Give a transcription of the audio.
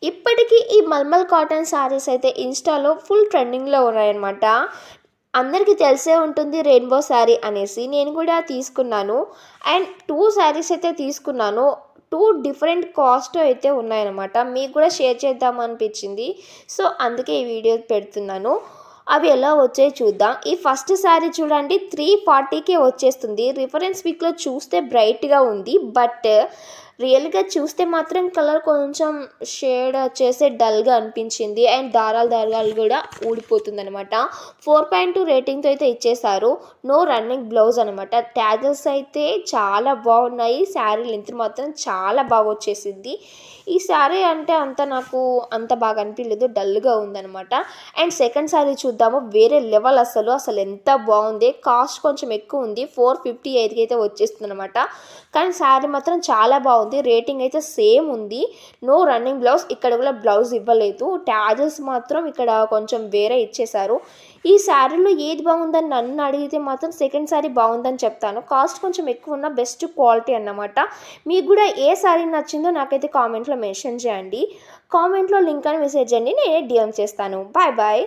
ఇప్పటికీ ఈ మల్మల్ కాటన్ శారీస్ అయితే ఇన్‌స్టాలో ఫుల్ ట్రెండింగ్‌లో ఉన్నాయన్నమాట. అందరికీ తెలిసే ఉంటుంది రెయిన్‌బో శారీ అనేసి. నేను కూడా తీసుకున్నాను. అండ్ 2 శారీస్ అయితే తీసుకున్నాను. 2 డిఫరెంట్ కాస్ట్ అయితే ఉన్నాయన్నమాట. మీకు కూడా షేర్ చేద్దాం అనిపించింది. సో, అందుకే ఈ వీడియో పెడుతున్నాను. అవి ఎలా వచ్చాయో చూద్దాం. ఈ ఫస్ట్ శారీ చూడండి 340కే వచ్చేస్తుంది. రిఫరెన్స్ పిక్‌లో చూస్తే బ్రైట్‌గా ఉంది. బట్ రియల్‌గా చూస్తే మాత్రం కలర్ కొంచెం షేడ్ వచ్చేసి డల్‌గా అనిపించింది. అండ్ దారాలు కూడా ఊడిపోతుందనమాట. 4.2 రేటింగ్‌తో అయితే ఇచ్చేశారు. నో రన్నింగ్ బ్లౌజ్ అనమాట. ట్యాజెస్ అయితే చాలా బాగున్నాయి. శారీ లెంత్ మాత్రం చాలా బాగా వచ్చేసింది. ఈ శారీ అంటే నాకు అంత బాగా అనిపించలేదు. డల్‌గా ఉందనమాట. అండ్ సెకండ్ శారీ చూద్దాము. వేరే లెవెల్ అసలు ఎంత బాగుంది. కాస్ట్ కొంచెం ఎక్కువ ఉంది. 458కి అయితే వచ్చేస్తుందనమాట. కానీ శారీ మాత్రం చాలా బాగుంది. రేటింగ్ అయితే సేమ్ ఉంది. No running blouse. ఇక్కడ కూడా బ్లౌజ్ ఇవ్వలేదు. ట్యాజెస్ మాత్రం ఇక్కడ కొంచెం వేరే ఇచ్చేశారు. ఈ శారీలో ఏది బాగుందని నన్ను అడిగితే మాత్రం సెకండ్ శారీ బాగుందని చెప్తాను. కాస్ట్ కొంచెం ఎక్కువ ఉన్న బెస్ట్ క్వాలిటీ అన్నమాట. మీకు కూడా ఏ శారీ నచ్చిందో నాకైతే కామెంట్లో మెన్షన్ చేయండి. కామెంట్లో లింక్ అని మెసేజ్ చేయండి. నేనే డిఎం చేస్తాను. Bye bye.